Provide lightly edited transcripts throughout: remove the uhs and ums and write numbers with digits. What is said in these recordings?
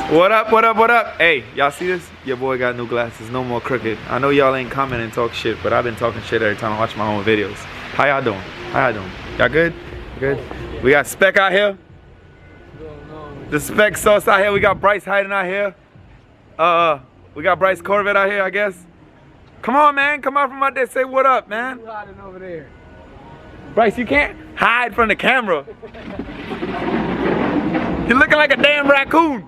What up, what up, what up? Hey, y'all see this? Your boy got new glasses, no more crooked. I know y'all ain't comment and talk shit, but I've been talking shit every time I watch my own videos. How y'all doing? How y'all doing? Y'all good? Good? We got Spec out here. The Spec sauce out here. We got Bryce hiding out here. We got Bryce Corvette out here, I guess. Come on, man. Come out from out there. Say what up, man. You hiding over there. Bryce, you can't hide from the camera. You're looking like a damn raccoon.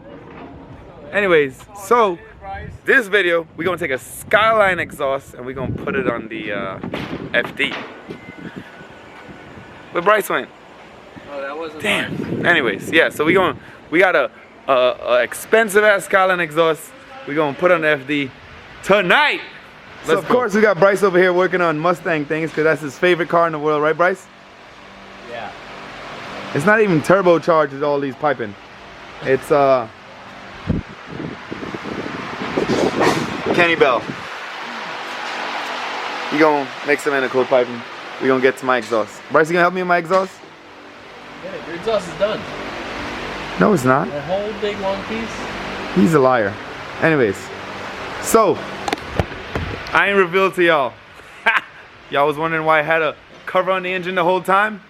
Anyways, so this video, we're gonna take a Skyline exhaust and we're gonna put it on the FD. Where Bryce went? Oh, that wasn't damn. mine. Anyways, yeah, so we got a expensive ass Skyline exhaust. We're gonna put on the FD tonight. So of course we got Bryce over here working on Mustang things because that's his favorite car in the world, right, Bryce? Yeah. It's not even turbocharged with all these piping. It's Kenny Bell. You gonna make some intercooler piping. We gonna get to my exhaust. Bryce, you gonna help me with my exhaust? Yeah, your exhaust is done. No, it's not. A whole big long piece? He's a liar. Anyways, so I ain't revealed to y'all. Y'all was wondering why I had a cover on the engine the whole time?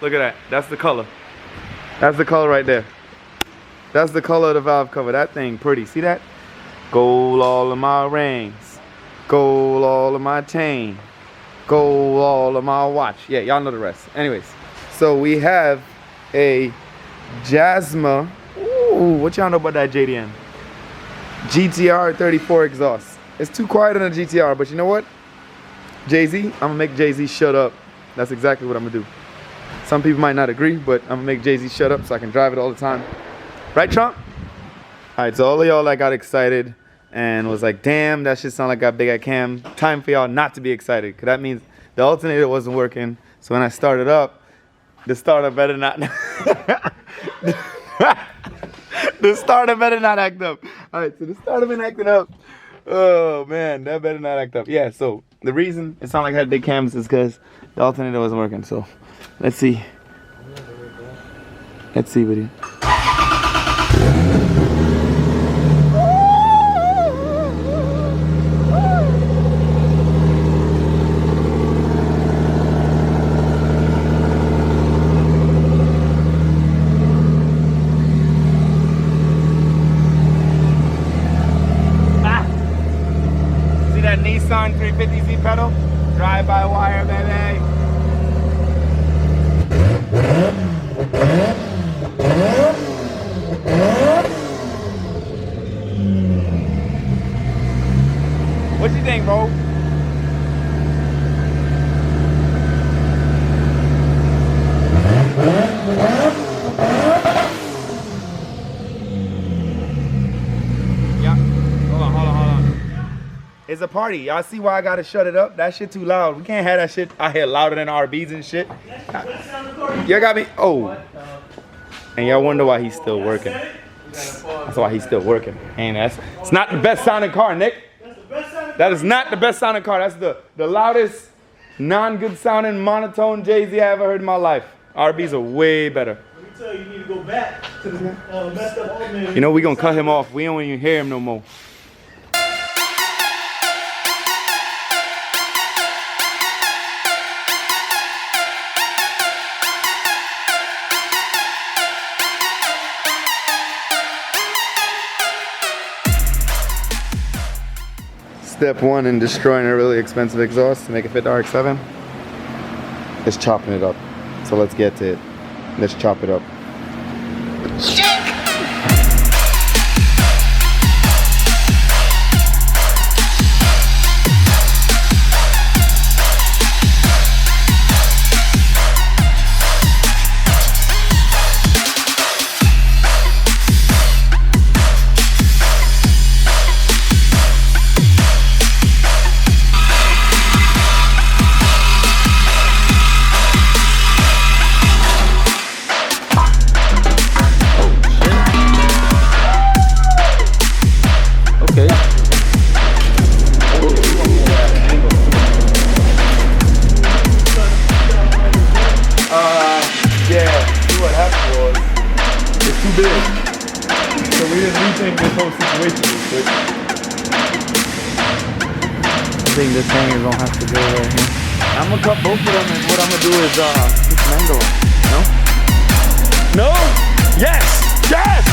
Look at that. That's the color. That's the color right there. That's the color of the valve cover. That thing pretty. See that? Gold all of my rings. Gold all of my chain. Gold all of my watch. Yeah, y'all know the rest. Anyways, so we have a Jasma. Ooh, what y'all know about that JDM? GTR 34 exhaust. It's too quiet on a GTR, but you know what? Jay-Z, I'm gonna make Jay-Z shut up. That's exactly what I'm gonna do. Some people might not agree, but I'm gonna make Jay-Z shut up so I can drive it all the time. Right, Trump? All right, so all of y'all that got excited and was like, damn, that shit sound like got big at cam. Time for y'all not to be excited, because that means the alternator wasn't working. So when I started up, the starter better not. The starter better not act up. All right, so the starter been acting up. Oh man, that better not act up. Yeah, so the reason it sounded like I had big cams is because the alternator wasn't working. So let's see. Let's see with you. Nissan 350Z pedal, drive by wire, baby. What you think, bro? It's a party. Y'all see why I gotta shut it up? That shit too loud. We can't have that shit out here louder than RBs and shit. Y'all got me. Oh. And y'all wonder why he's still working. That's why he's still working. And it's not the best sounding car, Nick. That is not the best sounding car. That's the loudest, non-good sounding, monotone Jay-Z I ever heard in my life. RBs are way better. Let me tell you, you need to go back to the messed up old man. You know, we gonna cut him off. We don't even hear him no more. Step one in destroying a really expensive exhaust to make it fit the RX7 is chopping it up. So let's get to it. Let's chop it up. We just rethink this whole situation real quick. I think this hanger gonna have to go right here. I'm gonna cut both of them, and what I'm gonna do is put some angle on. No? No? Yes! Yes!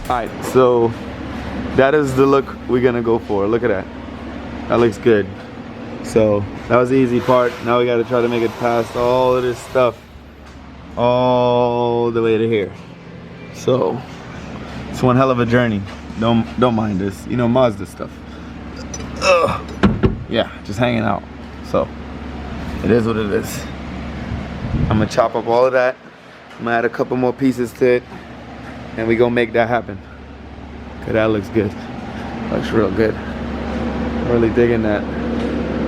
Alright, so that is the look we're gonna go for. Look at that. That looks good. So that was the easy part. Now we gotta try to make it past all of this stuff all the way to here. So it's one hell of a journey. Don't mind this. You know, Mazda stuff. Ugh. Yeah, just hanging out. So it is what it is. I'm gonna chop up all of that. I'm gonna add a couple more pieces to it, and we gonna make that happen. Cause that looks good. Looks real good. I'm really digging that.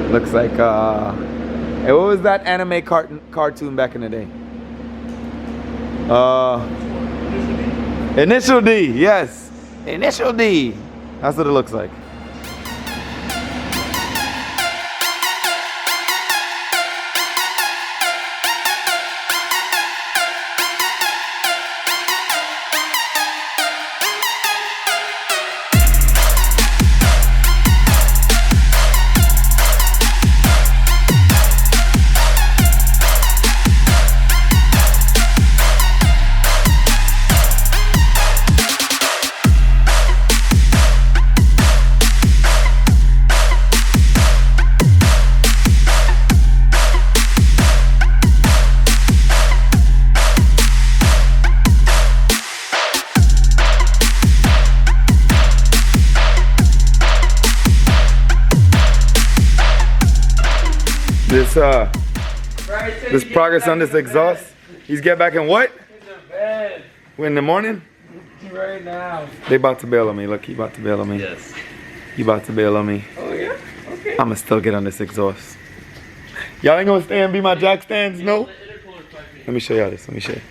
Looks like hey, what was that anime cartoon back in the day? Initial D, yes. Initial D. That's what it looks like. This progress on this exhaust. He's get back in what? In bed. In the morning? Right now. They about to bail on me. Look, he about to bail on me. Yes. He about to bail on me. Oh yeah? Okay. I'ma still get on this exhaust. Y'all ain't gonna stay and be my jack stands, no? Let me show y'all this. Let me show you.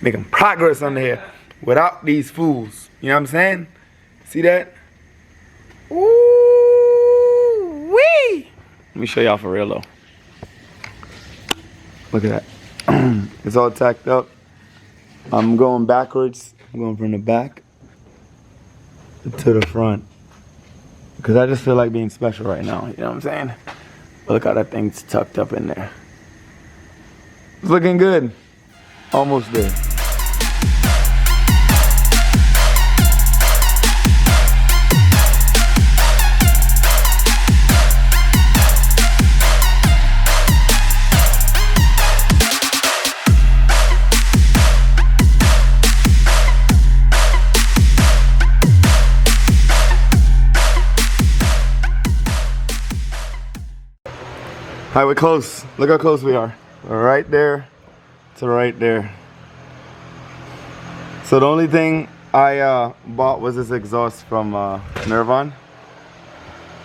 Making progress under here without these fools. You know what I'm saying? See that? Ooh wee! Let me show y'all for real though. Look at that. It's all tacked up. I'm going backwards. I'm going from the back to the front. Because I just feel like being special right now. You know what I'm saying? But look how that thing's tucked up in there. It's looking good. Almost there. All right, we're close. Look how close we are. We're right there to right there. So the only thing I bought was this exhaust from Nirvan.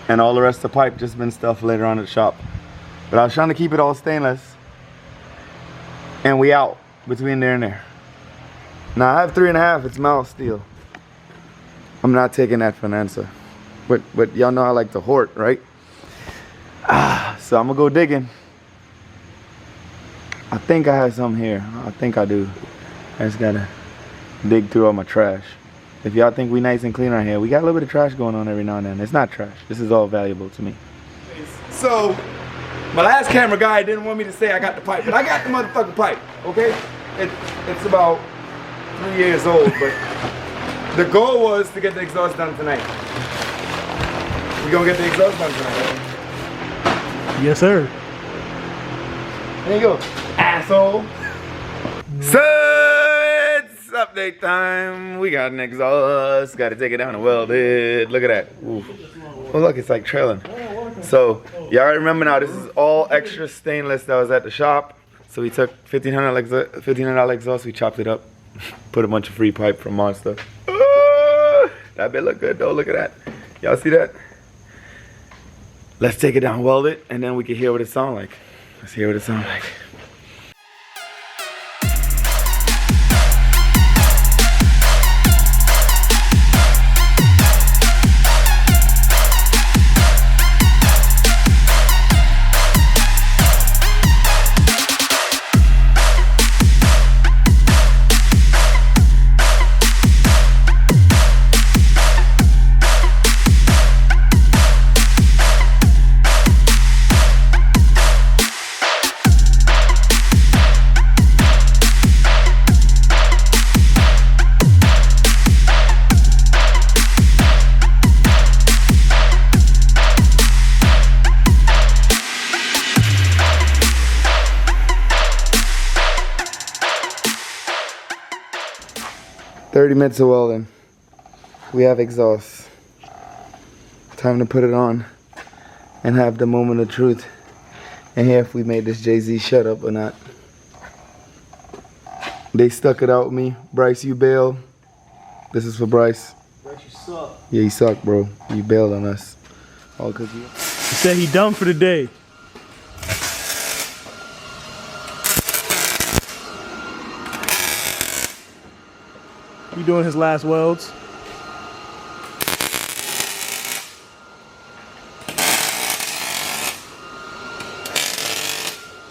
And all the rest of the pipe just been stuff later on at the shop. But I was trying to keep it all stainless. And we out between there and there. Now I have 3.5, it's mild steel. I'm not taking that for an answer. But y'all know I like to hoard, right? So I'm gonna go digging. I think I have some here. I think I do. I just gotta dig through all my trash. If y'all think we nice and clean right here, we got a little bit of trash going on every now and then. It's not trash. This is all valuable to me. So, my last camera guy didn't want me to say I got the pipe, but I got the motherfucking pipe, okay? It's about 3 years old, but the goal was to get the exhaust done tonight. We gonna get the exhaust done tonight, right? Yes, sir. There you go, asshole. So it's update time. We got an exhaust. Got to take it down and weld it. Look at that. Ooh. Oh look, it's like trailing. So y'all remember now, this is all extra stainless that was at the shop. So we took $1,500 exhaust. We chopped it up, put a bunch of free pipe from Monster. That bit look good though. Look at that. Y'all see that? Let's take it down, weld it, and then we can hear what it sounds like. Let's hear what it sounds like. 30 minutes of welding. We have exhaust. Time to put it on and have the moment of truth. And hear if we made this Jay-Z shut up or not. They stuck it out with me. Bryce, you bail. This is for Bryce. Bryce, you suck. Yeah, you suck, bro. You bailed on us. All because you. He said he done for the day. He doing his last welds.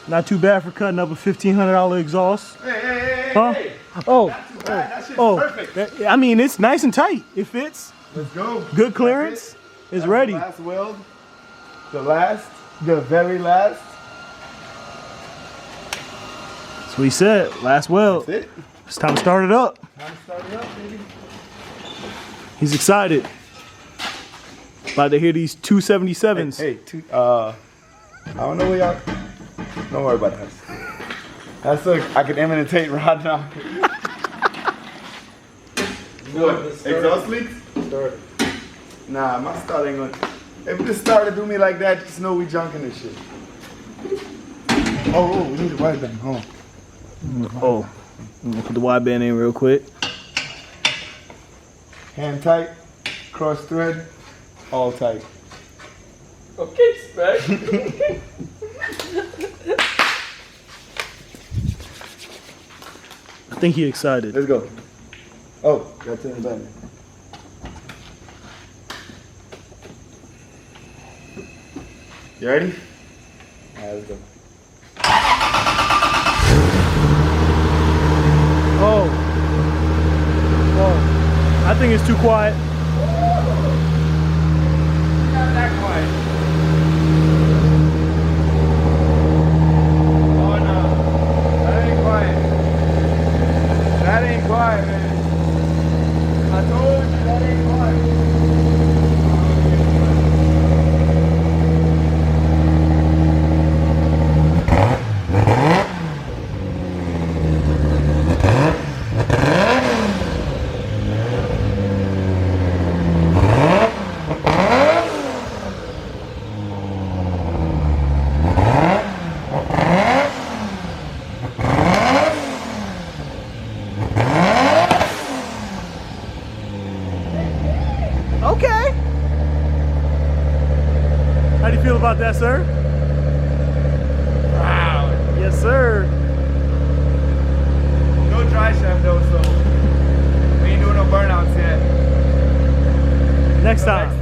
Not too bad for cutting up a $1,500 exhaust. Hey, Huh? hey. Oh, Not too bad. That shit's oh, perfect. I mean, it's nice and tight. It fits. Let's go. Good clearance. It's That's ready. The last weld. The very last. That's what he said. Last weld. That's it. It's time to start it up. Time to start it up, baby. He's excited. About to hear these 277s. Hey, I don't know where y'all. Don't worry about that. That's I can imitate Rod now. What? Exhaust leaks? Start. Nah, my start ain't gonna. If this starter do me like that, just know we junking this shit. Oh, we need to wide band. Hold on. Oh, I'm gonna put the wide band in real quick. Hand tight, cross thread, all tight. Okay, Spec. I think he's excited. Let's go. Oh, got to turn the button. You ready? Alright, let's go. Oh. Whoa. I think it's too quiet. Not that quiet. Oh no, that ain't quiet. That ain't quiet, man. I told you that ain't quiet. Okay. How do you feel about that, sir? Wow. Yes, sir. No dry shaft though, so we ain't doing no burnouts yet. Next So time. next